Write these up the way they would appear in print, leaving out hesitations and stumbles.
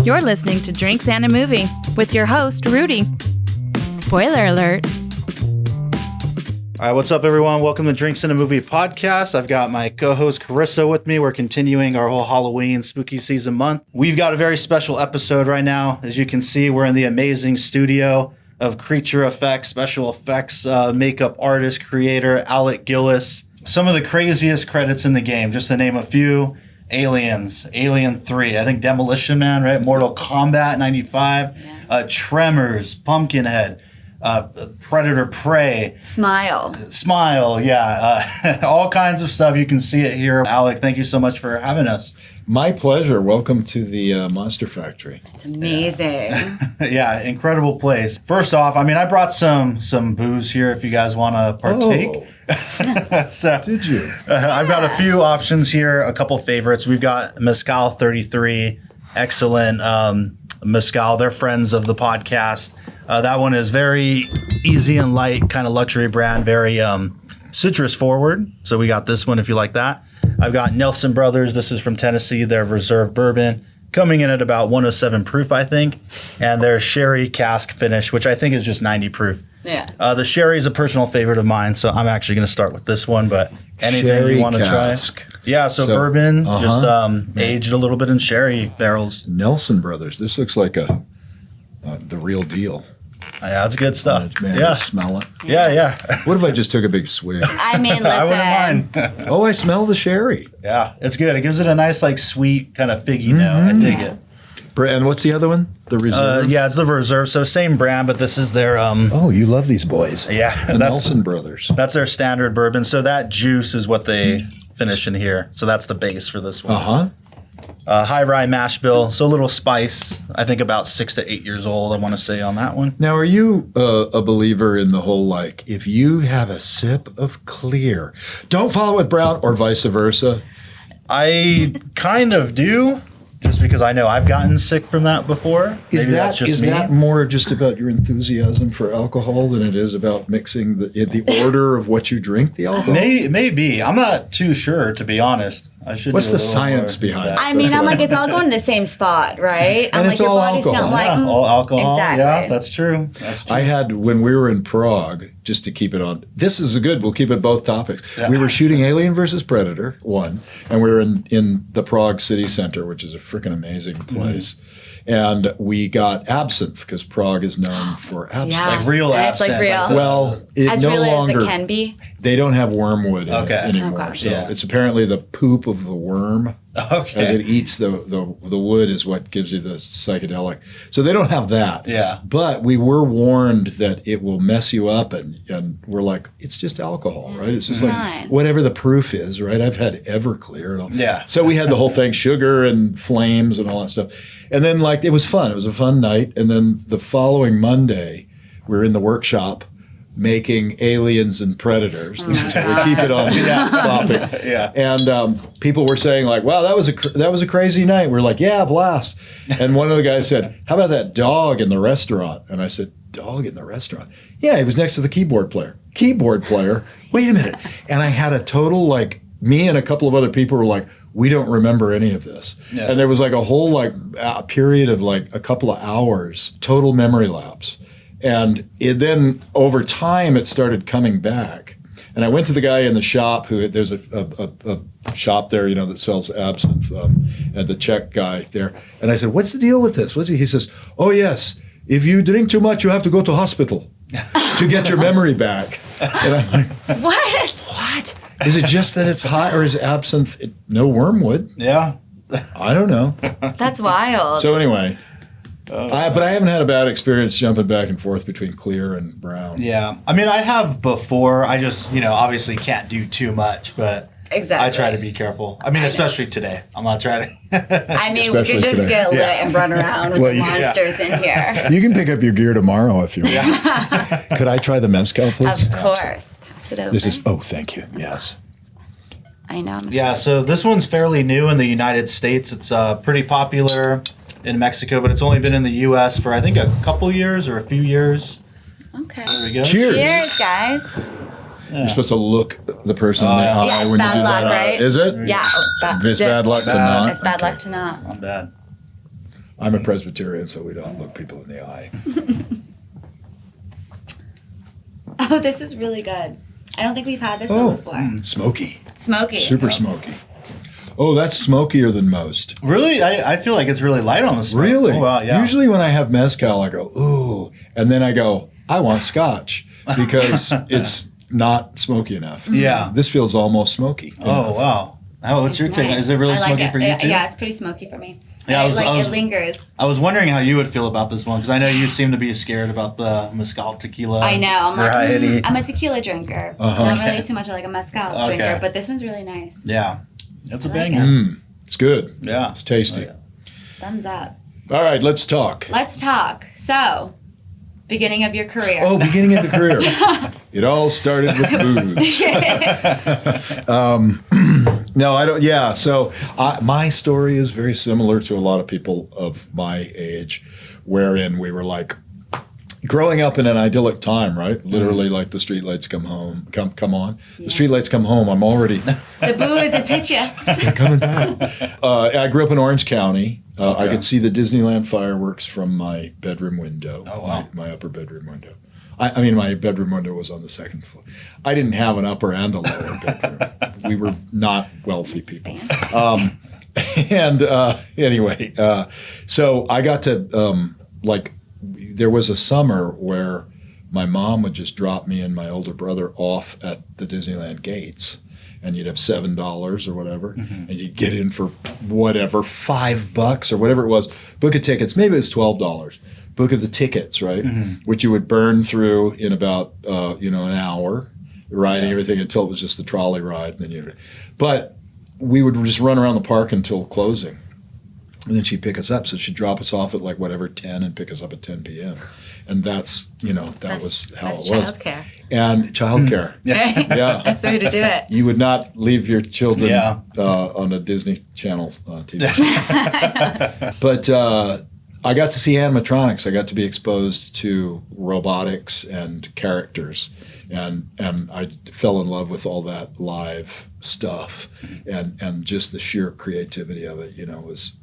You're listening to Drinks and a Movie with your host, Rudy. Spoiler alert. All right, what's up, everyone? Welcome to Drinks and a Movie podcast. I've got my co-host Carissa with me. We're continuing our whole Halloween spooky season month. We've got a very special episode right now. As you can see, we're in the amazing studio of creature effects, special effects, makeup artist, creator, Alec Gillis. Some of the craziest credits in the game, just to name a few. Aliens, Alien 3, I think Demolition Man, right? Mortal Kombat 95, Tremors, Pumpkinhead, Predator Prey. Smile, yeah. All kinds of stuff. You can see it here. Alec, thank you so much for having us. My pleasure. Welcome to the Monster Factory. It's amazing. Yeah, incredible place. First off, I brought some booze here if you guys want to partake. Oh. So, Did you? I've got a few options here, a couple favorites. We've got Mezcal 33, excellent Mezcal. They're friends of the podcast. That one is very easy and light, kind of luxury brand, very citrus forward. So we got this one if you like that. I've got Nelson Brothers. This is from Tennessee. Their reserve bourbon coming in at about 107 proof, I think. And their Sherry Cask finish, which I think is just 90 proof. Yeah. The Sherry is a personal favorite of mine, so I'm actually going to start with this one. But anything Sherry you want to try? Cask. Yeah, so bourbon, just aged a little bit in sherry barrels. Nelson Brothers. This looks like the real deal. Yeah, it's good stuff. Man, yeah. I smell it. Yeah. What if I just took a big swig? I mean, listen. I wouldn't mind. Oh, I smell the sherry. Yeah, it's good. It gives it a nice, sweet, kind of figgy note. I dig it. And what's the other one? The Reserve? Yeah, it's the Reserve. So same brand, but this is their... Oh, you love these boys. Yeah. The Nelson Brothers. That's their standard bourbon. So that juice is what they finish in here. So that's the base for this one. High rye mash bill. So a little spice. I think about 6 to 8 years old, I want to say, on that one. Now, are you a believer in the whole, if you have a sip of clear, don't follow it with brown or vice versa? I kind of do. Just because I know I've gotten sick from that before. Is that more just about your enthusiasm for alcohol than it is about mixing the order of what you drink the alcohol? Maybe. I'm not too sure, to be honest. I should. What's the science behind it? I mean, I'm like, it's all going to the same spot, right? And it's all alcohol. All alcohol. Exactly. Yeah, that's true. I had, when we were in Prague, just to keep it on, this is we'll keep it both topics. Yeah. We were shooting Alien versus Predator 1, and we were in the Prague city center, which is a freaking amazing place. And we got absinthe because Prague is known for absinthe. Yeah. Like real absinthe. It's like real. Well, it as no real longer, as it can be. They don't have wormwood in it anymore. Okay. So it's apparently the poop of the worm. Okay. As it eats the wood is what gives you the psychedelic. So they don't have that. Yeah. But we were warned that it will mess you up, and we're like, it's just alcohol, right? It's just like whatever the proof is, right? I've had Everclear and all. Yeah. So we had the whole thing, sugar and flames and all that stuff. And then it was fun. It was a fun night. And then the following Monday, we were in the workshop making Aliens and Predators. This is how we keep it on topic. Yeah. And people were saying wow, that was a crazy night. We're like, yeah, blast. And one of the guys said, how about that dog in the restaurant? And I said, dog in the restaurant? Yeah, he was next to the keyboard player. Keyboard player? Wait a minute. And I had a total me and a couple of other people were like, we don't remember any of this. Yeah. And there was a whole period of a couple of hours, total memory lapse. And then over time, it started coming back. And I went to the guy in the shop there's a shop there, that sells absinthe, and the Czech guy there. And I said, what's the deal with this? He says, oh, yes, if you drink too much, you have to go to hospital to get your memory back. And I'm like, what? Is it just that it's hot, or is absinthe no wormwood? Yeah. I don't know. That's wild. So anyway... but I haven't had a bad experience jumping back and forth between clear and brown. Yeah. I have before. I just, obviously can't do too much, but exactly. I try to be careful. especially today. I'm not trying to. We could just get lit and run around with the monsters in here. You can pick up your gear tomorrow if you want. Yeah. Could I try the Mezcal, please? Of course. Pass it over. Thank you. Yes. I know. Yeah, so this one's fairly new in the United States. It's pretty popular in Mexico, but it's only been in the U.S. for, I think, a couple years or a few years. Okay. There we go. Cheers. Cheers, guys. Yeah. You're supposed to look the person in the eye when you do bad luck, that. right? Is it? Yeah. It's bad luck to not. It's bad luck to not. Not bad. I'm a Presbyterian, so we don't look people in the eye. Oh, this is really good. I don't think we've had this one before. Smoky. Smoky. Super smoky. Oh, that's smokier than most. Really? I feel like it's really light on the smoke. Really? Oh, wow, yeah. Usually when I have mezcal, I go, ooh. And then I go, I want scotch because it's not smoky enough. Yeah. This feels almost smoky. Oh, wow. What's your take? Is it really smoky for you too? Yeah, it's pretty smoky for me. Yeah, it lingers. I was wondering how you would feel about this one because I know you seem to be scared about the mezcal tequila. I know. I'm variety. I'm a tequila drinker. So I'm really too much like a mezcal drinker, but this one's really nice. Yeah. That's a like banger. It's good. Yeah. It's tasty. Oh, yeah. Thumbs up. All right, let's talk. Let's talk. So, beginning of your career. Oh, beginning of the career. It all started with booze. No, I don't. Yeah. So my story is very similar to a lot of people of my age, wherein we were like growing up in an idyllic time, right? Literally, like the streetlights come on. The streetlights come home. I'm already. The booze, it's hit you. They're coming back. I grew up in Orange County. I could see the Disneyland fireworks from my bedroom window. Oh, wow. My upper bedroom window. I mean, my bedroom window was on the second floor. I didn't have an upper and a lower bedroom. We were not wealthy people. Anyway, so I got to, there was a summer where my mom would just drop me and my older brother off at the Disneyland gates. And you'd have $7 or whatever, and you'd get in for whatever, $5 or whatever it was. Book of tickets, maybe it was $12. Book of the tickets, right? Which you would burn through in about an hour, riding everything until it was just the trolley ride. And then but we would just run around the park until closing, and then she'd pick us up. So she'd drop us off at 10 and pick us up at 10 p.m. And that's was how it was. Childcare. And childcare. Yeah. That's the way to do it. You would not leave your children on a Disney Channel TV show. But I got to see animatronics. I got to be exposed to robotics and characters. And I fell in love with all that live stuff. And just the sheer creativity of it,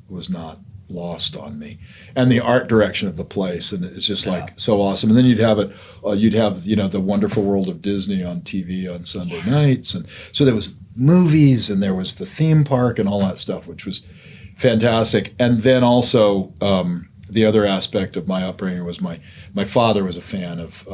was not lost on me, and the art direction of the place, and it's just like so awesome. And then you'd have the Wonderful World of Disney on TV on Sunday nights, and so there was movies, and there was the theme park and all that stuff, which was fantastic. And then also the other aspect of my upbringing was my father was a fan of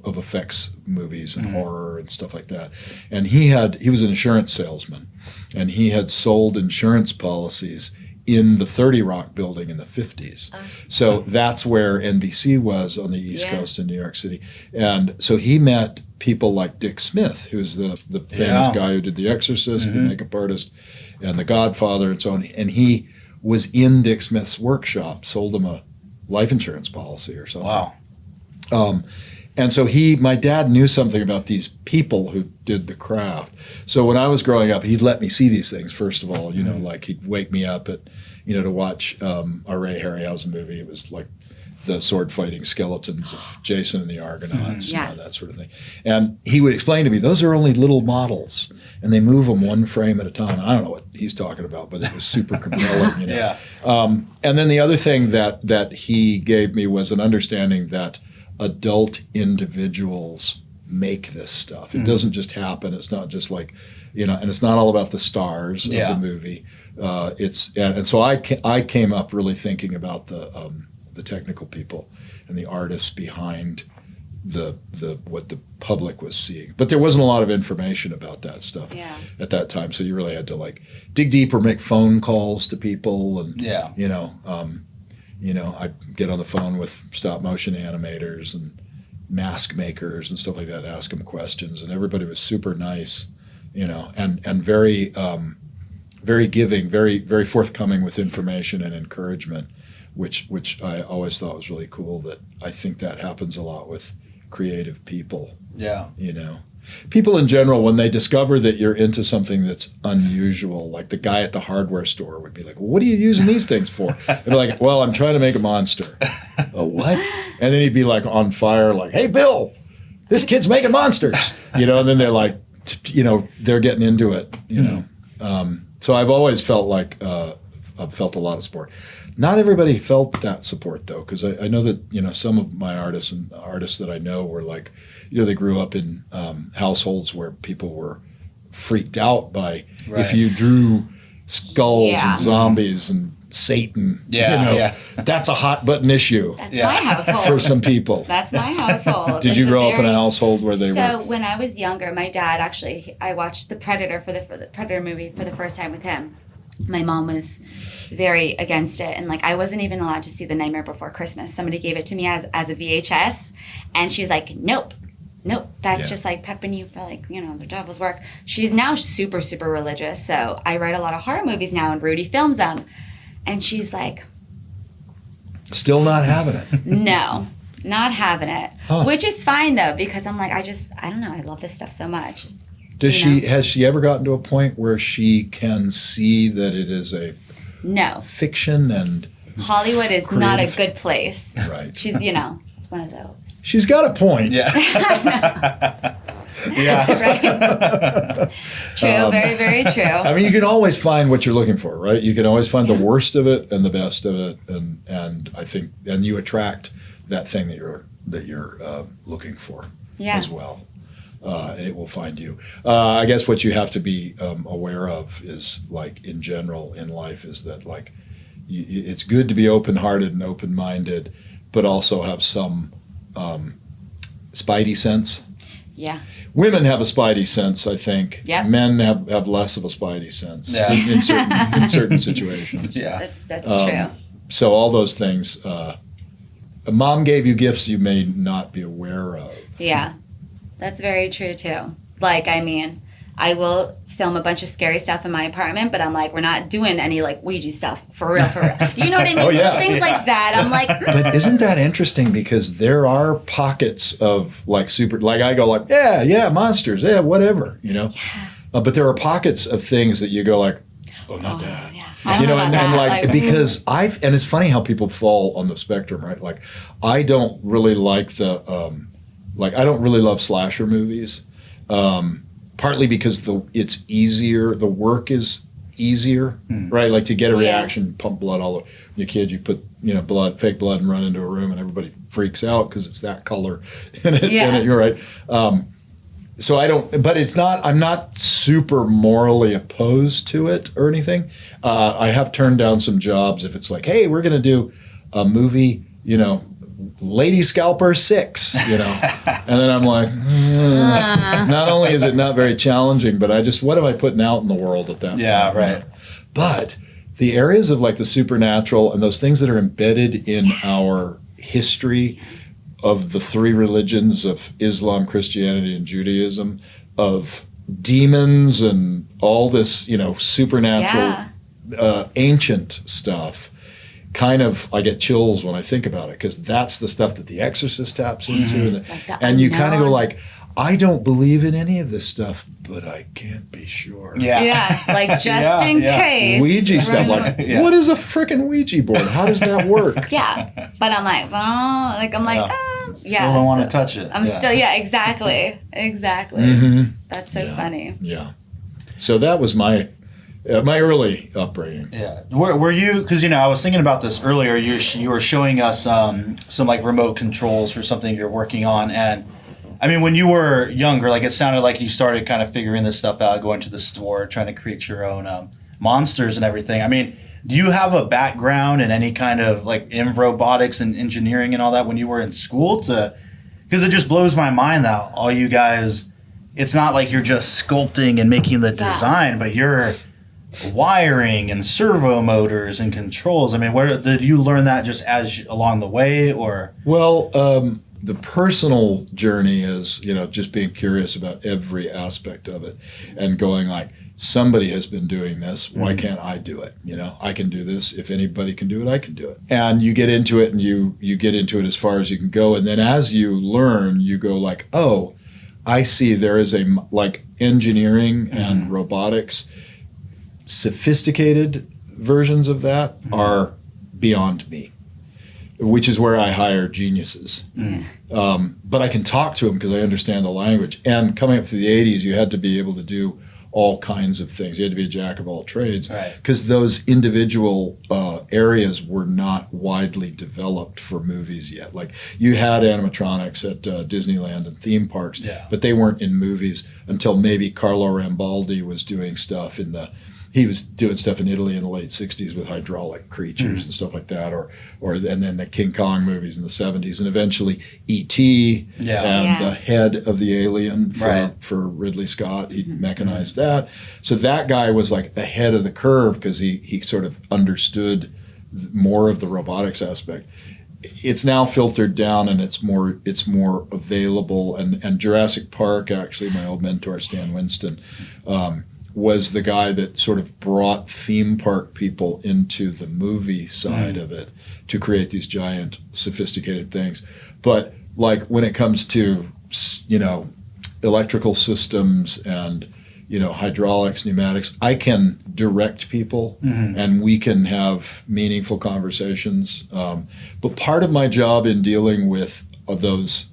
effects movies and horror and stuff like that, and he was an insurance salesman, and he had sold insurance policies in the 30 Rock building in the 50s. So that's where NBC was on the East Coast in New York City. And so he met people like Dick Smith, who's the famous guy who did The Exorcist, the makeup artist, and The Godfather, and so on. And he was in Dick Smith's workshop, sold him a life insurance policy or something. Wow. And so my dad knew something about these people who did the craft. So when I was growing up, he'd let me see these things, first of all, like he'd wake me up to watch a Ray Harryhausen movie. It was like the sword fighting skeletons of Jason and the Argonauts, that sort of thing. And he would explain to me, those are only little models, and they move them one frame at a time. I don't know what he's talking about, but it was super compelling, And then the other thing that he gave me was an understanding that adult individuals make this stuff. It doesn't just happen. It's not just like, and it's not all about the stars of the movie. And so I came up really thinking about the technical people and the artists behind the what the public was seeing. But there wasn't a lot of information about that stuff at that time. So you really had to dig deep or make phone calls to people, and I'd get on the phone with stop motion animators and mask makers and stuff like that, ask them questions, and everybody was super nice, and very, very giving, very, very forthcoming with information and encouragement, which I always thought was really cool. That I think that happens a lot with creative people. Yeah. People in general, when they discover that you're into something that's unusual, like the guy at the hardware store would be like, well, what are you using these things for? They'd be like, well, I'm trying to make a monster. A what? And then he'd be like on fire, like, hey, Bill, this kid's making monsters. And then they're like, they're getting into it, So I've always felt like felt a lot of support. Not everybody felt that support though, because I know that, you know, some of my artists and artists that I know were like, you know, they grew up in households where people were freaked out by if you drew skulls and zombies and Satan. That's a hot button issue. That's my household. For some people. That's my household. Did you grow up in a household where they were? So when I was younger, my dad actually, I watched The Predator for the Predator movie for the first time with him. My mom was very against it, and like I wasn't even allowed to see The Nightmare Before Christmas. Somebody gave it to me as a VHS, and she was like, nope, that's just like pepping you for like, you know, the devil's work. She's now super, super religious, so I write a lot of horror movies now, and Rudy films them. And she's like... Still not having it. No, not having it. Huh. Which is fine, though, because I'm like, I don't know, I love this stuff so much. Has she ever gotten to a point where she can see that it is a fiction and... Hollywood is not a good place. Right. She's, you know, it's one of those. She's got a point. Yeah. Right? True, very, very true. I mean, you can always find what you're looking for, right? You can always find the worst of it and the best of it, and I think, and you attract that thing that you're looking for as well, and it will find you. I guess what you have to be aware of is, like, in general in life, is that like it's good to be open-hearted and open-minded, but also have some spidey sense. Yeah. Women have a spidey sense, I think. Yep. Men have less of a spidey sense in certain situations. Yeah. That's true. So all those things, mom gave you gifts you may not be aware of. Yeah. That's very true, too. Like, I mean, I will film a bunch of scary stuff in my apartment, but I'm like, we're not doing any, like, Ouija stuff. For real. You know what I mean? Things like that. I'm like... But isn't that interesting? Because there are pockets of, like, like, I go like, yeah, monsters, whatever, you know? Yeah. But there are pockets of things that you go like, oh, not that. Yeah. You know, and like, because and it's funny how people fall on the spectrum, right? Like, I don't really like I don't really love slasher movies. Partly because it's easier, the work is easier, right? Like to get a reaction, pump blood all over your kid, you put, you know, fake blood and run into a room and everybody freaks out because it's that color in it, you're right. So I'm not super morally opposed to it or anything. I have turned down some jobs if it's like, hey, we're going to do a movie, you know, Lady Scalper 6, you know, and then I'm like, not only is it not very challenging, but what am I putting out in the world at that point? Yeah, right. But the areas of like the supernatural and those things that are embedded in our history of the three religions of Islam, Christianity, and Judaism, of demons and all this, you know, supernatural, ancient stuff. Kind of, I get chills when I think about it because that's the stuff that The Exorcist taps into, and you kind of go like, I don't believe in any of this stuff, but I can't be sure. Yeah, like just in case. Ouija stuff, like what is a freaking Ouija board? How does that work? But I'm like, Still don't want to touch it. I'm still, exactly. Mm-hmm. That's so funny. Yeah. So that was my early upbringing. Yeah. Were you, because, you know, I was thinking about this earlier, you were showing us some like remote controls for something you're working on, and I mean, when you were younger, like it sounded like you started kind of figuring this stuff out, going to the store, trying to create your own monsters and everything. I mean, do you have a background in any kind of like in robotics and engineering and all that when you were in school? Because it just blows my mind that all you guys, it's not like you're just sculpting and making the design, but you're wiring and servo motors and controls. I mean, where did you learn that just as along the way, or? Well, the personal journey is, you know, just being curious about every aspect of it and going like, somebody has been doing this. Why can't I do it? You know, I can do this. If anybody can do it, I can do it. And you get into it and you get into it as far as you can go. And then as you learn, you go like, oh, I see there is like engineering and robotics. Sophisticated versions of that are beyond me, which is where I hire geniuses. But I can talk to them because I understand the language. And coming up through the 80s, you had to be able to do all kinds of things. You had to be a jack of all trades Right. because those individual areas were not widely developed for movies yet. Like you had animatronics at Disneyland and theme parks, but they weren't in movies until maybe Carlo Rambaldi was doing stuff he was doing stuff in Italy in the late 60s with hydraulic creatures and stuff like that, and then the King Kong movies in the 70s, and eventually E.T. and the head of the alien for Ridley Scott. He mechanized that. So that guy was like ahead of the curve because he sort of understood more of the robotics aspect. It's now filtered down and it's more available. And Jurassic Park, actually, my old mentor, Stan Winston, was the guy that sort of brought theme park people into the movie side of it to create these giant, sophisticated things. But like when it comes to, electrical systems and, hydraulics, pneumatics, I can direct people and we can have meaningful conversations. But part of my job in dealing with those,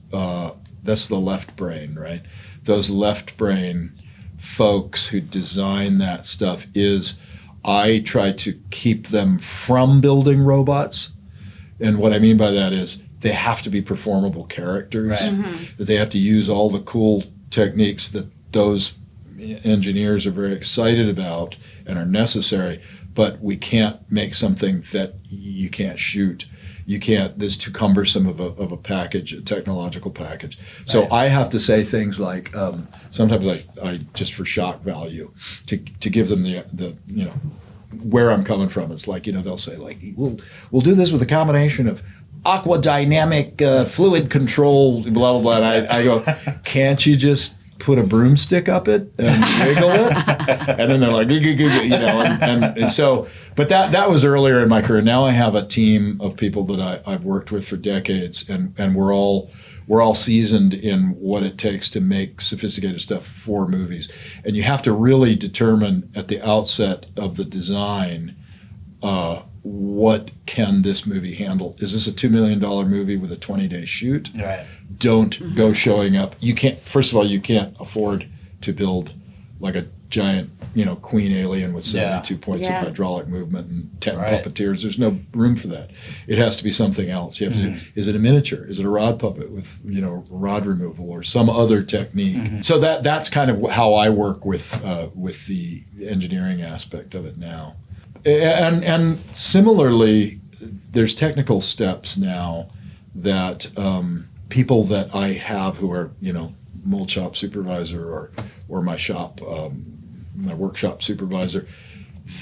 that's the left brain, right? Those left brain folks who design that stuff is I try to keep them from building robots. And what I mean by that is they have to be performable characters, that they have to use all the cool techniques that those engineers are very excited about and are necessary, but we can't make something that you can't shoot. You can't, this too cumbersome of a package, a technological package. So I have to say things like, sometimes I just for shock value, to give them the where I'm coming from. It's like, they'll say like, we'll do this with a combination of aqua dynamic fluid control, blah, blah, blah. And I go, can't you just put a broomstick up it and wiggle it? And then they're like, and so, but that was earlier in my career. Now I have a team of people that I've worked with for decades, and we're all seasoned in what it takes to make sophisticated stuff for movies. And you have to really determine at the outset of the design, what can this movie handle? Is this a $2 million movie with a 20-day shoot? Right. Don't go showing up. You can't, first of all, you can't afford to build like a giant, queen alien with 72 points of hydraulic movement and 10 puppeteers. There's no room for that. It has to be something else. You have to do, is it a miniature? Is it a rod puppet with, rod removal or some other technique? So that's kind of how I work with the engineering aspect of it now. And similarly, there's technical steps now that people that I have who are, mold shop supervisor or my shop, my workshop supervisor,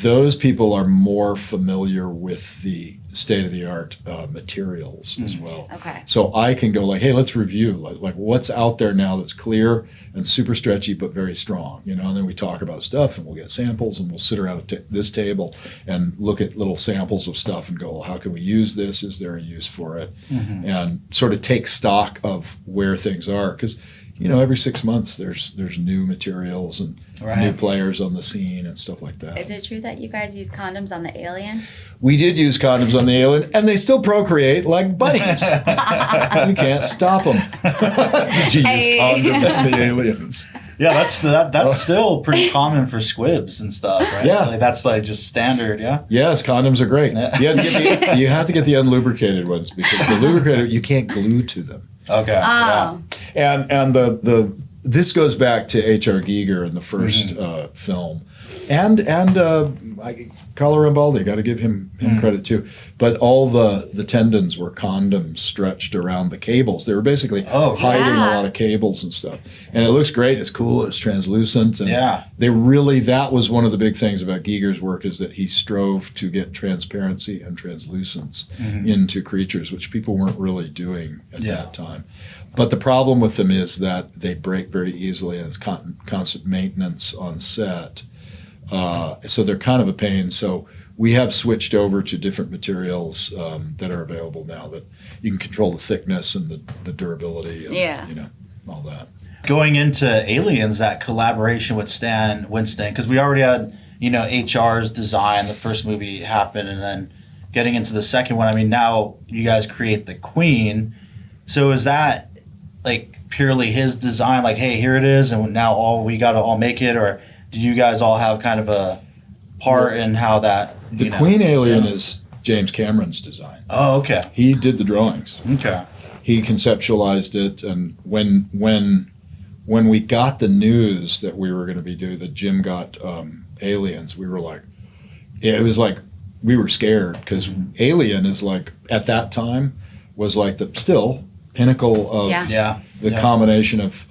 those people are more familiar with the state-of-the-art materials as well. Okay. So I can go like, hey, let's review like what's out there now that's clear and super stretchy but very strong, and then we talk about stuff and we'll get samples and we'll sit around this table and look at little samples of stuff and go, well, how can we use this? Is there a use for it? And sort of take stock of where things are, because every 6 months there's new materials and new players on the scene and stuff like that. Is it true that you guys use condoms on the alien? We did use condoms on the alien, and they still procreate like bunnies. You can't stop them. Did you use condoms on the aliens? Yeah, that's still pretty common for squibs and stuff, right? Yeah. Like, that's like just standard, yeah? Yes, condoms are great. Yeah. You have to get the unlubricated ones, because the lubricated, you can't glue to them. Okay. Oh. Yeah. And this goes back to H.R. Giger in the first film. And Carlo Rambaldi, got to give him credit too. But all the tendons were condoms stretched around the cables. They were basically hiding a lot of cables and stuff. And it looks great. It's cool. It's translucent. And that was one of the big things about Giger's work, is that he strove to get transparency and translucence into creatures, which people weren't really doing at that time. But the problem with them is that they break very easily, and it's constant maintenance on set. So they're kind of a pain. So we have switched over to different materials that are available now, that you can control the thickness and the durability and all that. Going into Aliens, that collaboration with Stan Winston, because we already had, HR's design, the first movie happened, and then getting into the second one, I mean, now you guys create the Queen. So is that like purely his design, like, hey, here it is, and now we got to all make it? Or do you guys all have kind of a part in how that? The Queen alien is James Cameron's design. Oh, okay. He did the drawings. Okay. He conceptualized it, and when we got the news that we were going to be doing that Jim got aliens, we were like, it was like we were scared because Alien is like at that time was like the still pinnacle of the combination of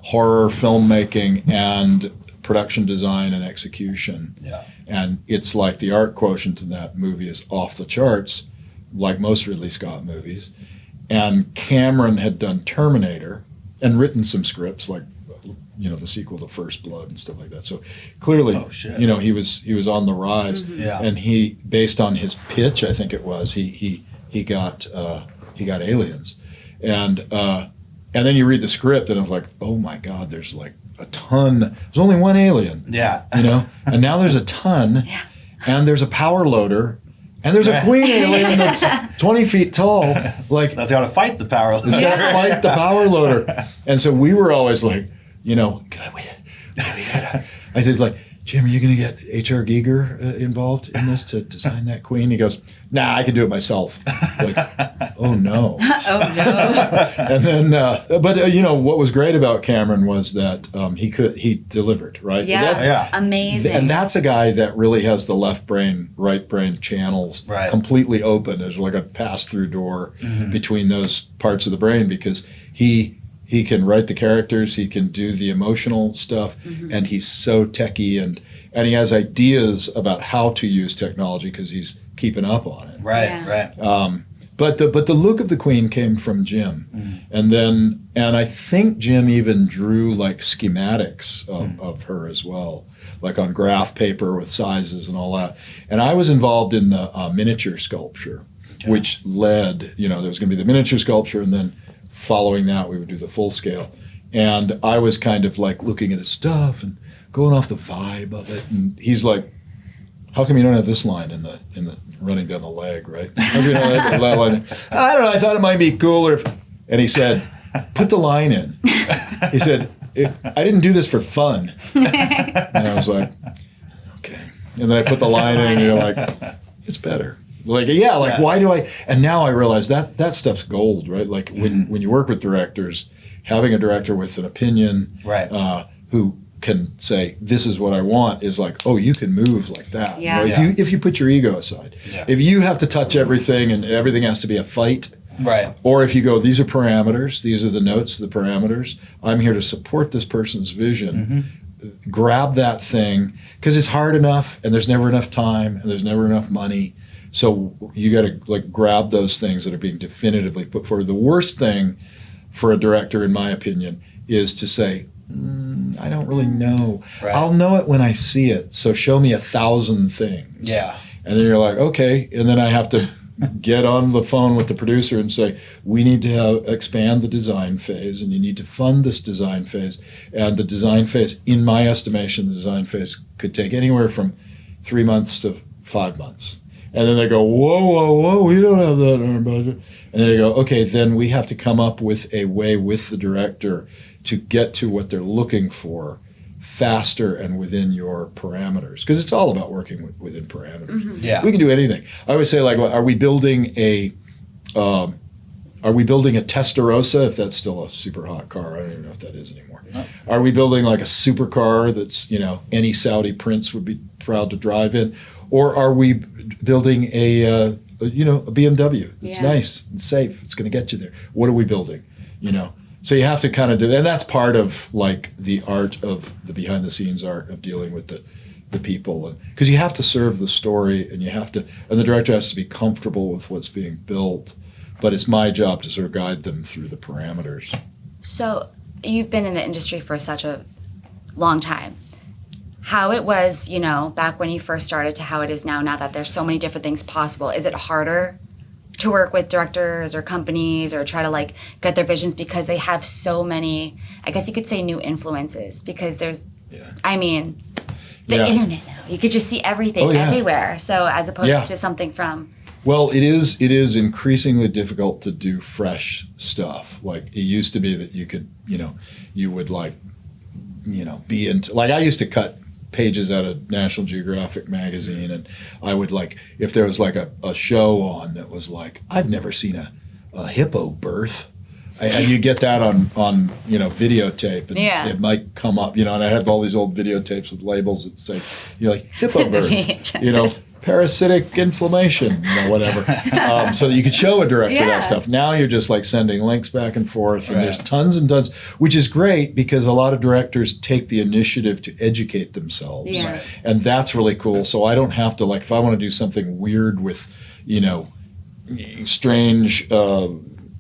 horror filmmaking and production design and execution. Yeah. And it's like the art quotient in that movie is off the charts, like most Ridley Scott movies. And Cameron had done Terminator and written some scripts like, the sequel to First Blood and stuff like that. So clearly, he was on the rise. Mm-hmm. Yeah. And he, based on his pitch, I think it was, he got Aliens. And then you read the script and it's like, oh my God, there's like a ton. There's only one alien. Yeah. And now there's a ton. Yeah. And there's a power loader. And there's a queen alien that's 20 feet tall. Like, that's got to fight the power loader. It's got to fight the power loader. And so we were always like, God, we gotta. I said, like, Jim, are you going to get H.R. Giger involved in this to design that queen? He goes, nah, I can do it myself. Like, oh no. Oh no. And then, what was great about Cameron was that he delivered, right? Yeah. Amazing. And that's a guy that really has the left brain, right brain channels completely open. There's like a pass-through door between those parts of the brain because he can write the characters, he can do the emotional stuff, and he's so techie, and he has ideas about how to use technology because he's keeping up on it. Right. But the look of the Queen came from Jim, and I think Jim even drew like schematics of her as well, like on graph paper with sizes and all that. And I was involved in the miniature sculpture, which led, there was going to be the miniature sculpture, and then following that, we would do the full scale. And I was kind of like looking at his stuff and going off the vibe of it. And he's like, how come you don't have this line in the running down the leg, right? How come you don't have that line? I don't know, I thought it might be cooler if, and he said, put the line in. He said, I didn't do this for fun. And I was like, okay. And then I put the line in and you're like, it's better. Like, why do I? And now I realize that stuff's gold, right? Like when you work with directors, having a director with an opinion, who can say, this is what I want, is like, oh, you can move like that. Yeah. Right? If you put your ego aside. Yeah. If you have to touch everything and everything has to be a fight. Right. Or if you go, these are parameters, these are the notes, the parameters, I'm here to support this person's vision. Grab that thing, because it's hard enough and there's never enough time and there's never enough money. So you got to like grab those things that are being definitively put forward. The worst thing for a director, in my opinion, is to say, I don't really know. Right. I'll know it when I see it. So show me 1,000 things. Yeah. And then you're like, okay. And then I have to get on the phone with the producer and say, we need to expand the design phase, and you need to fund this design phase. And the design phase, in my estimation, the design phase could take anywhere from 3 months to 5 months. And then they go, whoa, we don't have that in our budget. And then they go, okay, then we have to come up with a way with the director to get to what they're looking for faster and within your parameters. Because it's all about working within parameters. Yeah. We can do anything. I always say, like, are we building a Testarossa, if that's still a super hot car? I don't even know if that is anymore. No. Are we building like a supercar that's, any Saudi prince would be proud to drive in? Or are we building a BMW that's nice and safe? It's going to get you there. What are we building? So you have to kind of do, and that's part of like the art of the behind the scenes art of dealing with the people, and because you have to serve the story, and the director has to be comfortable with what's being built. But it's my job to sort of guide them through the parameters. So you've been in the industry for such a long time. How it was, back when you first started to how it is now that there's so many different things possible. Is it harder to work with directors or companies or try to like get their visions because they have so many, I guess you could say, new influences, because there's, the internet now. You could just see everything everywhere. So as opposed to something from... Well, it is increasingly difficult to do fresh stuff. Like it used to be that you could, you would like be into, like I used to cut pages out of National Geographic magazine, and I would like, if there was like a show on that was like, I've never seen a hippo birth. And you get that on videotape, and it might come up, and I have all these old videotapes with labels that say, like hippo birth, parasitic inflammation, whatever. So that you could show a director that stuff. Now you're just like sending links back and forth, and there's tons and tons, which is great because a lot of directors take the initiative to educate themselves, and that's really cool. So I don't have to, like, if I want to do something weird with, strange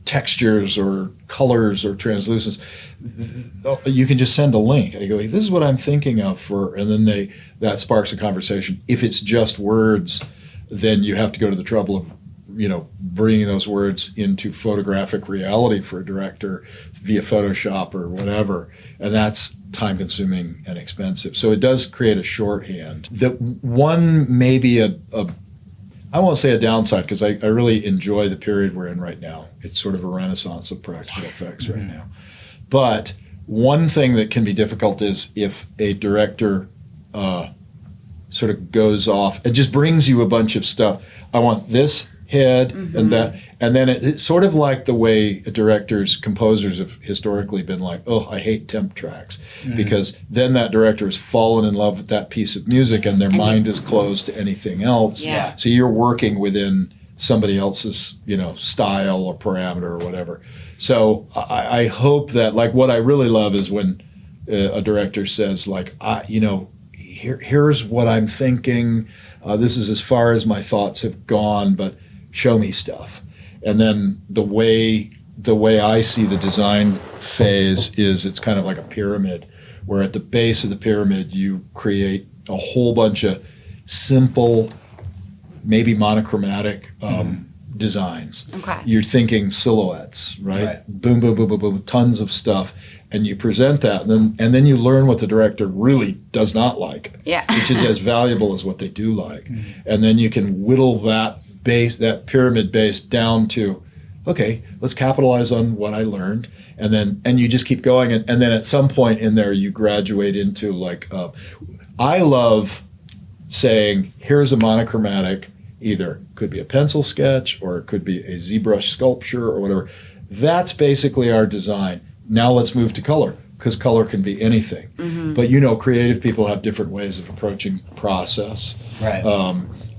textures or colors or translucence, you can just send a link. I go, hey, this is what I'm thinking of and then that sparks a conversation. If it's just words, then you have to go to the trouble of, bringing those words into photographic reality for a director via Photoshop or whatever, and that's time consuming and expensive. So it does create a shorthand. The one maybe I won't say a downside, because I really enjoy the period we're in right now. It's sort of a renaissance of practical effects right now. But one thing that can be difficult is if a director sort of goes off and just brings you a bunch of stuff. I want this head and that. And then it's sort of like the way composers have historically been like, oh, I hate temp tracks. Because then that director has fallen in love with that piece of music and their mind is closed to anything else. Yeah. So you're working within somebody else's, style or parameter or whatever. So I hope that, like, what I really love is when a director says, like, here's what I'm thinking. This is as far as my thoughts have gone, but show me stuff. And then the way I see the design phase is it's kind of like a pyramid, where at the base of the pyramid you create a whole bunch of simple, maybe monochromatic designs. Okay. You're thinking silhouettes, right? Boom, boom, boom, boom, boom, tons of stuff. And you present that, and then you learn what the director really does not like, which is as valuable as what they do like. And then you can whittle that pyramid base down to, okay, let's capitalize on what I learned, and you just keep going, and then at some point in there you graduate into like, I love saying, here's a monochromatic, either could be a pencil sketch or it could be a ZBrush sculpture or whatever. That's basically our design. Now let's move to color, because color can be anything. But creative people have different ways of approaching process. Right.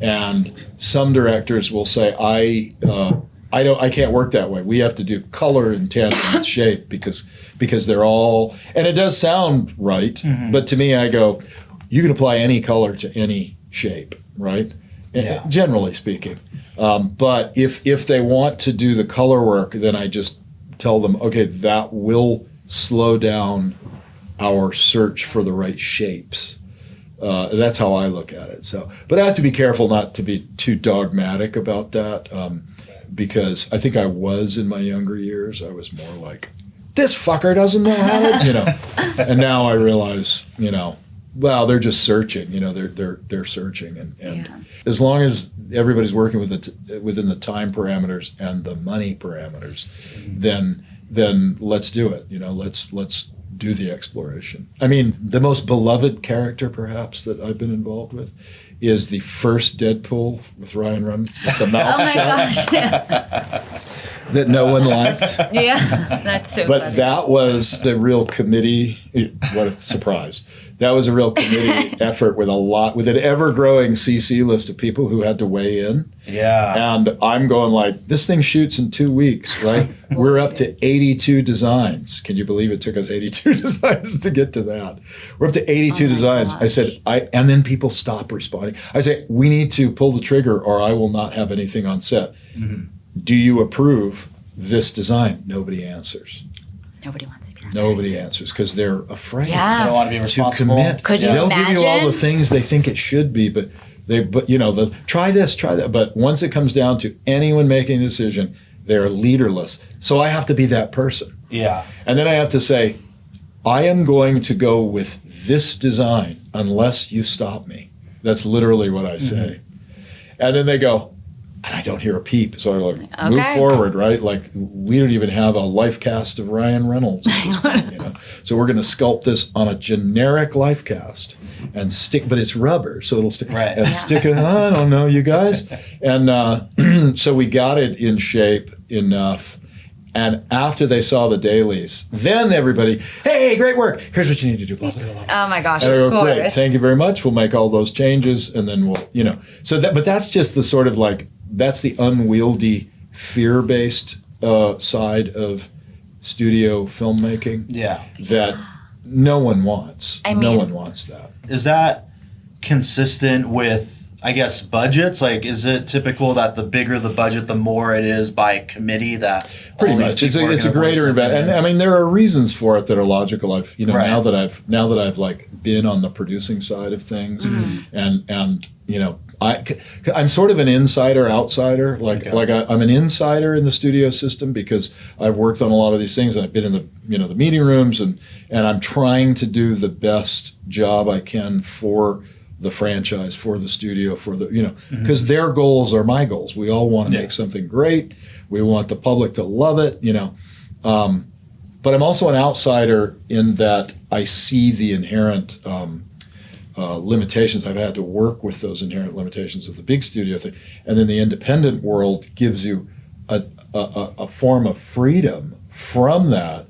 And some directors will say, I can't work that way. We have to do color in tandem with shape because they're all, and it does sound right, but to me I go, you can apply any color to any shape, right? Generally speaking. But if they want to do the color work, then I just tell them, okay, that will slow down our search for the right shapes. That's how I look at it. So, but I have to be careful not to be too dogmatic about that, because I think I was in my younger years. I was more like, this fucker doesn't know how to, And now I realize, well, they're just searching. They're searching, and as long as everybody's working within the time parameters and the money parameters, then let's do it. Let's do the exploration. I mean, the most beloved character, perhaps, that I've been involved with is the first Deadpool with Ryan Reynolds with the mouth shut. That no one liked. That's so But funny. that was the real committee. What a surprise. That was a real committee effort with an ever-growing CC list of people who had to weigh in. Yeah. And I'm going like, this thing shoots in 2 weeks, right? We're up to 82 designs. Can you believe it took us 82 designs to get to that? We're up to 82 designs. Gosh. I said, and then people stop responding. I say, we need to pull the trigger or I will not have anything on set. Do you approve this design? Nobody answers. Nobody wants to be Nobody answers because they're afraid. They don't want to be responsible. To commit. Could you They'll imagine? give you all the things they think it should be, but try this, try that. But once it comes down to anyone making a decision, they're leaderless. So I have to be that person. Yeah. And then I have to say, I am going to go with this design unless you stop me. That's literally what I say. And then they go, And I don't hear a peep. So I'm like, Okay. move forward, right? Like, we don't even have a life cast of Ryan Reynolds at this point, you know? So we're going to sculpt this on a generic life cast and stick, but it's rubber, so it'll stick. Right. And stick it, I don't know, you guys. And so we got it in shape enough. And after they saw the dailies, then everybody, hey, great work. Here's what you need to do. Blah, blah, blah, blah. Oh my gosh, And I of go, great, course. thank you very much. We'll make all those changes, and then we'll, you know. So that, but that's just the sort of like, that's the unwieldy, fear-based side of studio filmmaking Yeah. that no one wants. I No mean- one wants that. Is that consistent with, I guess, budgets? Like, is it typical that the bigger the budget, the more it is by committee that Pretty all these much, it's people are a gonna voice greater their investment, and I mean there are reasons for it that are logical. I've Right. now that I've like been on the producing side of things, and you know I'm sort of an insider outsider. Like I'm an insider in the studio system because I've worked on a lot of these things and I've been in the the meeting rooms and I'm trying to do the best job I can for the franchise, for the studio, for the because their goals are my goals. We all want to make something great. We want the public to love it, but I'm also an outsider in that I see the inherent limitations. I've had to work with those inherent limitations of the big studio thing, and then the independent world gives you a form of freedom from that,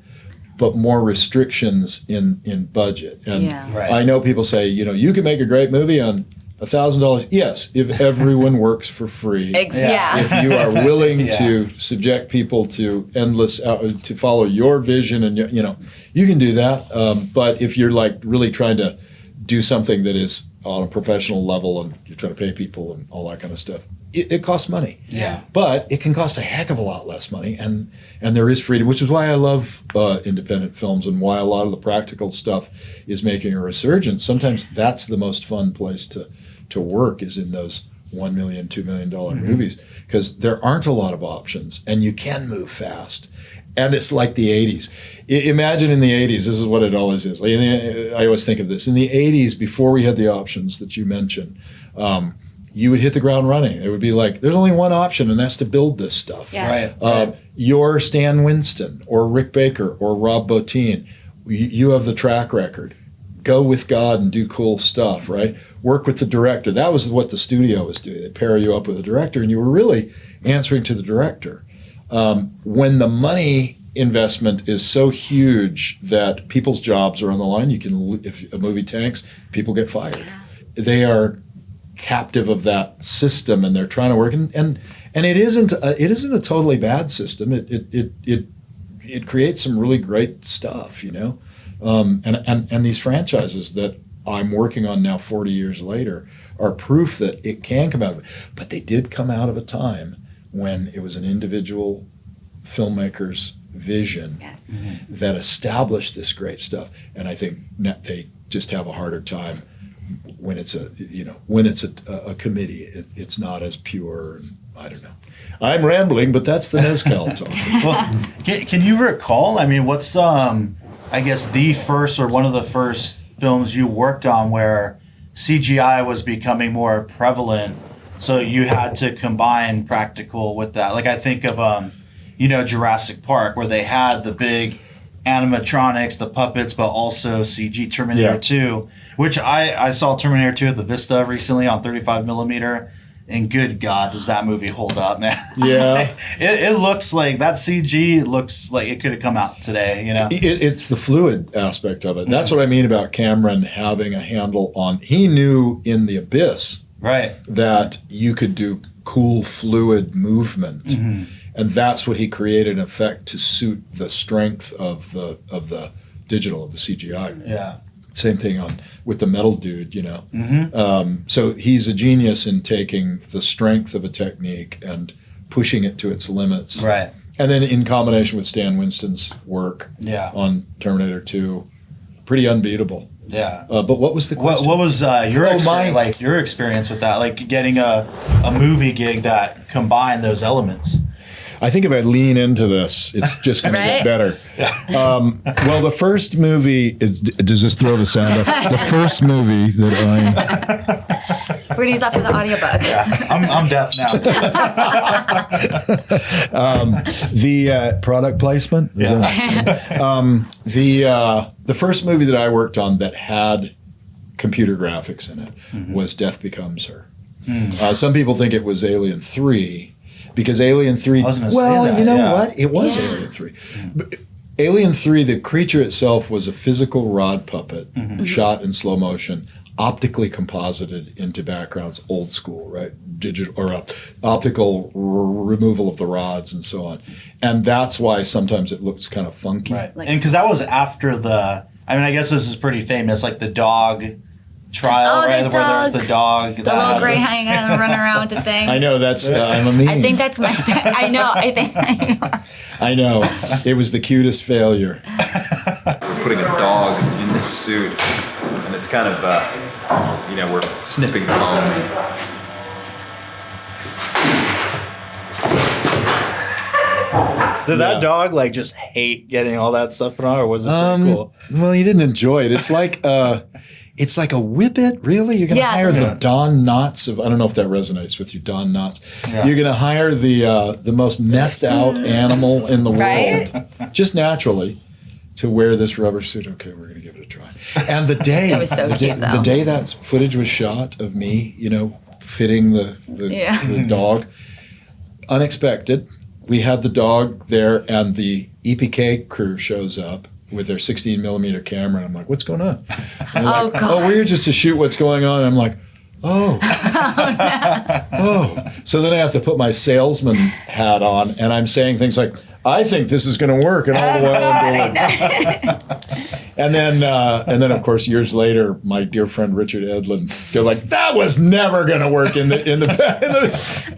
but more restrictions in budget. And Yeah. Right. I know people say, you can make a great movie on $1,000. Yes, if everyone works for free. Yeah. If you are willing Yeah. to subject people to endless, to follow your vision, and you can do that. But if you're like really trying to do something that is on a professional level and you're trying to pay people and all that kind of stuff, it costs money. Yeah. But it can cost a heck of a lot less money, and there is freedom, which is why I love independent films and why a lot of the practical stuff is making a resurgence. Sometimes that's the most fun place to work, is in those $1 million, $2 million movies, because there aren't a lot of options and you can move fast. And it's like the 80s. Imagine in the 80s, this is what it always is. I always think of this. In the 80s, before we had the options that you mentioned, you would hit the ground running. It would be like, there's only one option, and that's to build this stuff. Yeah. Right. You're Stan Winston or Rick Baker or Rob Bottin. You have the track record. Go with God and do cool stuff, right? Work with the director. That was what the studio was doing. They pair you up with a director, and you were really answering to the director. When the money investment is so huge that people's jobs are on the line, if a movie tanks, people get fired. Yeah. They are captive of that system, and they're trying to work. And it isn't a totally bad system. It creates some really great stuff, And these franchises that I'm working on now 40 years later are proof that it can come out of it. But they did come out of a time when it was an individual filmmaker's vision Yes. that established this great stuff. And I think they just have a harder time when it's a committee. It's not as pure. And I don't know. I'm rambling, but that's the Mezcal talk. Well, can you recall? I mean, what's I guess the first or one of the first films you worked on where CGI was becoming more prevalent, so you had to combine practical with that? Like I think of Jurassic Park, where they had the big animatronics, the puppets, but also CG. Terminator 2, which I saw Terminator 2 at the Vista recently on 35 millimeter. And good God, does that movie hold up, man? Yeah. it looks like that CG looks like it could have come out today, It's the fluid aspect of it. That's what I mean about Cameron having a handle on. He knew in The Abyss Right. that you could do cool fluid movement. Mm-hmm. And that's what he created, in effect, to suit the strength of the digital, of the CGI. Yeah. Same thing with the metal dude, Mm-hmm. So he's a genius in taking the strength of a technique and pushing it to its limits. Right. And then in combination with Stan Winston's work on Terminator 2, pretty unbeatable. Yeah. But what was the question? What was your experience with that? Like getting a movie gig that combined those elements? I think if I lean into this, it's just going to get better. Well, the first movie does this throw the sound up? The first movie that We're going to use that for the audiobook. Yeah, I'm deaf now. The product placement. The first movie that I worked on that had computer graphics in it was Death Becomes Her. Some people think it was Alien 3 because Alien 3. Well, you know what? It was Alien 3. But Alien 3, the creature itself was a physical rod puppet shot in slow motion, optically composited into backgrounds, old school, right? Digital or optical removal of the rods and so on. And that's why sometimes it looks kind of funky. Right. And because that was after I guess this is pretty famous, like the dog trial, right? Where there's the dog. The little gray hanging out and running around with the thing. I know, that's, I'm a meme. I think that's my, I know. I know. It was the cutest failure. We're putting a dog in this suit, and it's kind of, we're snipping foam. Did that dog just hate getting all that stuff put on, or was it pretty cool? Well, he didn't enjoy it. It's like a whippet, really? You're going to hire the Don Knotts of, I don't know if that resonates with you, Don Knotts. Yeah. You're going to hire the most methed out animal in the world, just naturally, to wear this rubber suit. Okay, we're going to give it a try. And the day, it was so cute, though. The day that footage was shot of me, fitting the dog, unexpected. We had the dog there, and the EPK crew shows up with their 16 millimeter camera, and I'm like, "What's going on?" And God! Oh, we're here just to shoot what's going on. And I'm like, "Oh, oh." So then I have to put my salesman hat on, and I'm saying things like, "I think this is going to work," and all the while I'm doing. And then of course years later, my dear friend Richard Edlin, they're like, "That was never going to work in the."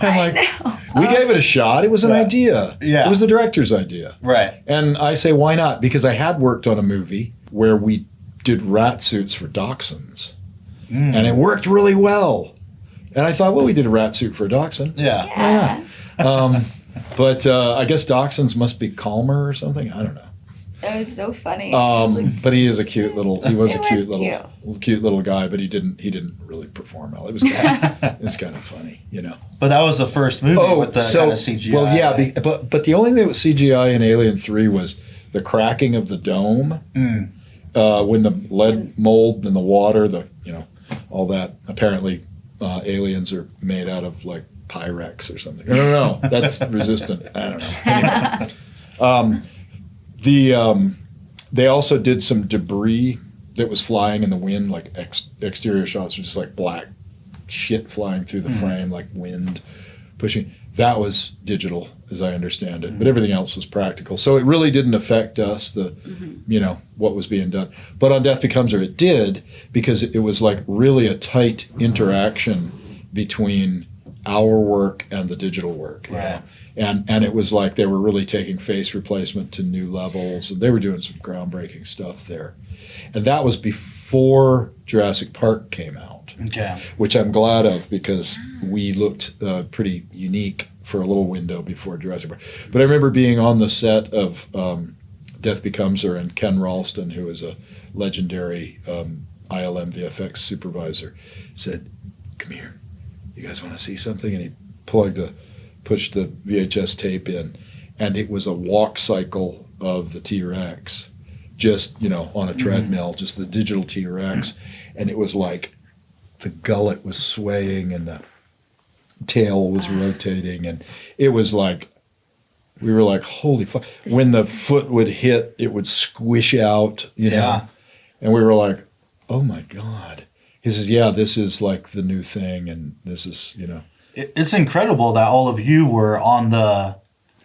I'm like, "We gave it a shot. It was an idea. Yeah. It was the director's idea." Right. And I say, why not? Because I had worked on a movie where we did rat suits for dachshunds, and it worked really well. And I thought, well, we did a rat suit for a dachshund. Yeah. But I guess dachshunds must be calmer or something. I don't know. That was so funny. But he is a cute little. He was a cute little guy. But he didn't really perform well. It was kind of funny, But that was the first movie with the kind of CGI. Well, yeah, but the only thing that was CGI in Alien 3 was the cracking of the dome when the lead mold in the water, all that. Apparently, aliens are made out of Pyrex or something. I don't know. That's resistant. I don't know. Anyway. They also did some debris that was flying in the wind, exterior shots were just black shit flying through the frame, like wind pushing. That was digital, as I understand it, but everything else was practical. So it really didn't affect us, what was being done. But on Death Becomes Her, it did, because it was really a tight interaction between our work and the digital work. Right. And it was they were really taking face replacement to new levels, and they were doing some groundbreaking stuff there. And that was before Jurassic Park came out, which I'm glad of, because we looked pretty unique for a little window before Jurassic Park. But I remember being on the set of Death Becomes Her, and Ken Ralston, who is a legendary ILM VFX supervisor, said, "Come here, you guys want to see something?" And he pushed the VHS tape in, and it was a walk cycle of the T-Rex, just, on a treadmill, just the digital T-Rex. And it was the gullet was swaying and the tail was rotating. And it was we were like, holy fuck. When the foot would hit, it would squish out, know. And we were like, oh my God. He says, yeah, this is the new thing. And this is, It's incredible that all of you were on the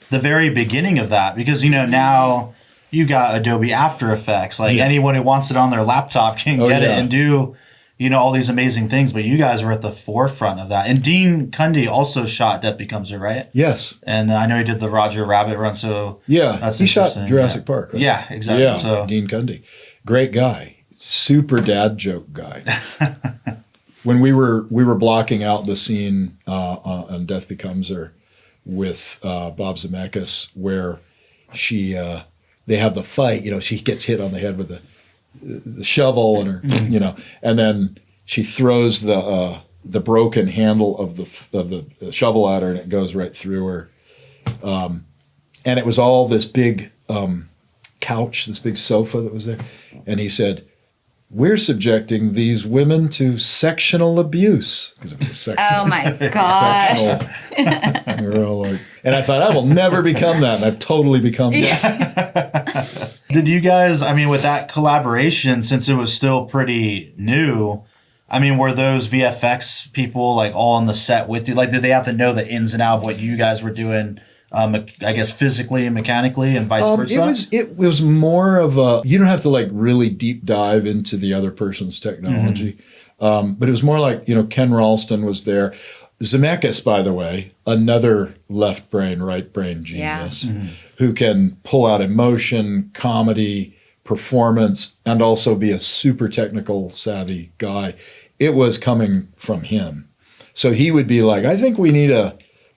very beginning of that, because now you got Adobe After Effects. Anyone who wants it on their laptop can get it and do all these amazing things. But you guys were at the forefront of that. And Dean Cundy also shot Death Becomes Her, right? Yes. And I know he did the Roger Rabbit run. So yeah, he shot Jurassic Park. Right? Yeah, exactly. Yeah, so Dean Cundy, great guy, super dad joke guy. When we were blocking out the scene on Death Becomes Her with Bob Zemeckis, where they have the fight. She gets hit on the head with the shovel, and her, and then she throws the the broken handle of the shovel ladder, and it goes right through her. And it was all this big couch, this big sofa that was there. And he said, "We're subjecting these women to sectional abuse." Because it was a sectional. Oh my gosh. And we were all like, and I thought, I will never become that. And I've totally become that. Did you guys, I mean, with that collaboration, since it was still pretty new, I mean, were those VFX people like all on the set with you? Like, did they have to know the ins and outs of what you guys were doing? I guess physically and mechanically, and vice versa. It was more of a, you don't have to like really deep dive into the other person's technology, but it was more like, you know, Ken Ralston was there. Zemeckis, by the way, another left brain, right brain genius, who can pull out emotion, comedy, performance, and also be a super technical savvy guy. It was coming from him. So he would be like, I think we need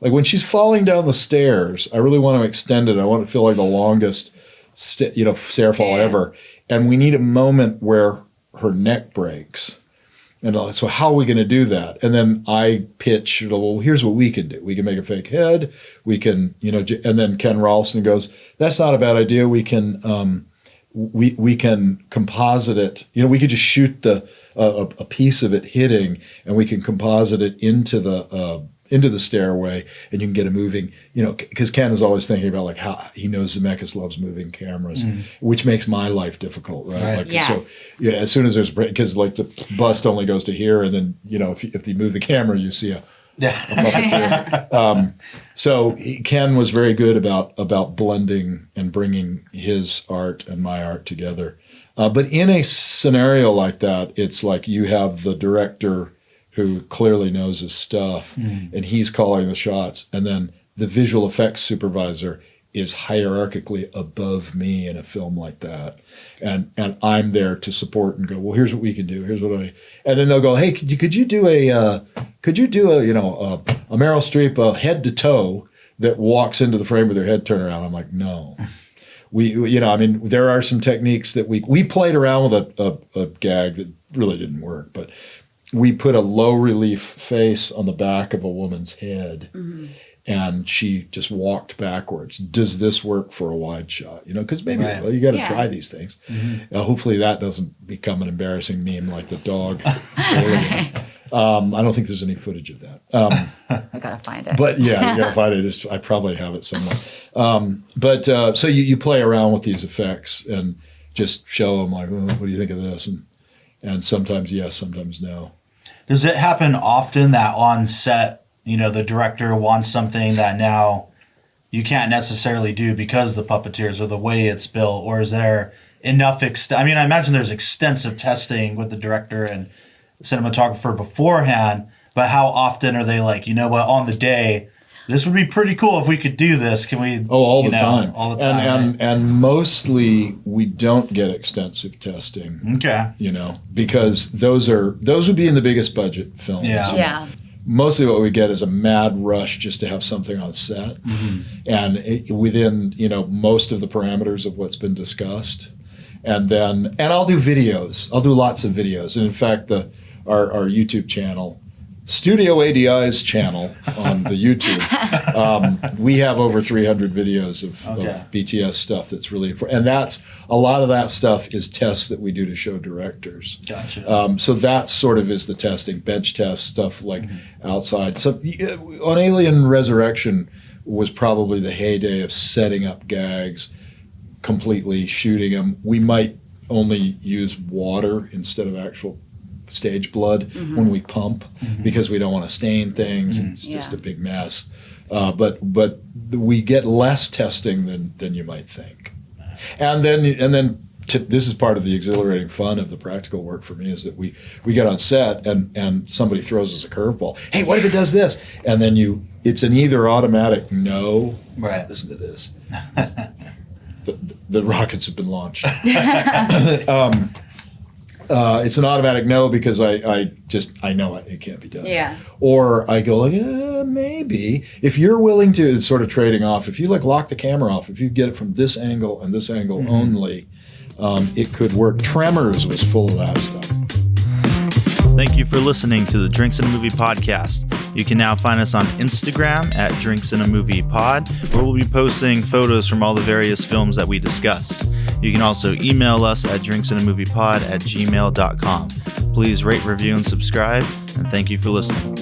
like when she's falling down the stairs, I really want to extend it. I want it to feel like the longest, stair fall ever. And we need a moment where her neck breaks. And so how are we going to do that? And then I pitch, well, here's what we can do. We can make a fake head. We can, and then Ken Ralston goes, that's not a bad idea. We can, we can composite it. We could just shoot a piece of it hitting, and we can composite it into the stairway, and you can get a moving, because Ken is always thinking about like how he knows Zemeckis loves moving cameras, which makes my life difficult, right? Like, yes. So as soon as there's because like the bust only goes to here, and then if you move the camera, you see a puppeteer. So Ken was very good about blending and bringing his art and my art together. But in a scenario like that, it's like you have the director who clearly knows his stuff, and he's calling the shots. And then the visual effects supervisor is hierarchically above me in a film like that. And I'm there to support and go, well, here's what we can do. Here's what and then they'll go, hey, could you do a Meryl Streep head to toe that walks into the frame with her head turned around? I'm like, no. There are some techniques that we played around with a gag that really didn't work, but we put a low relief face on the back of a woman's head, and she just walked backwards. Does this work for a wide shot? Because maybe you got to try these things. Hopefully that doesn't become an embarrassing meme like the dog. Alien. I don't think there's any footage of that. I gotta find it. But yeah, you gotta find it. I probably have it somewhere. So you play around with these effects and just show them like, what do you think of this? And sometimes yes, sometimes no. Does it happen often that on set, the director wants something that now you can't necessarily do because the puppeteers or the way it's built, or is there enough? I imagine there's extensive testing with the director and cinematographer beforehand, but how often are they like, on the day, this would be pretty cool if we could do this. Can we? Oh, all the time. All the time. And mostly we don't get extensive testing. Okay. Because those would be in the biggest budget films. Yeah. Mostly what we get is a mad rush just to have something on set. And within, most of the parameters of what's been discussed. And I'll do videos. I'll do lots of videos. And in fact, our YouTube channel, Studio ADI's channel on the YouTube, we have over 300 videos of BTS stuff that's really important. And a lot of that stuff is tests that we do to show directors. Gotcha. So that sort of is the testing, bench test stuff like outside. So on Alien Resurrection was probably the heyday of setting up gags, completely shooting them. We might only use water instead of actual stage blood when we pump because we don't want to stain things. It's just a big mess. But we get less testing than you might think. And then this is part of the exhilarating fun of the practical work for me is that we get on set and somebody throws us a curveball. Hey, what if it does this? And then it's an either automatic no. Right. Listen to this. The rockets have been launched. It's an automatic no because I know it can't be done. Yeah. Or I go like, maybe. If you're willing to, it's sort of trading off. If you lock the camera off, if you get it from this angle and this angle only, it could work. Tremors was full of that stuff. Thank you for listening to the Drinks in a Movie podcast. You can now find us on Instagram at Drinks in a Movie Pod, where we'll be posting photos from all the various films that we discuss. You can also email us at drinksinamoviepod@gmail.com. Please rate, review, and subscribe, and thank you for listening.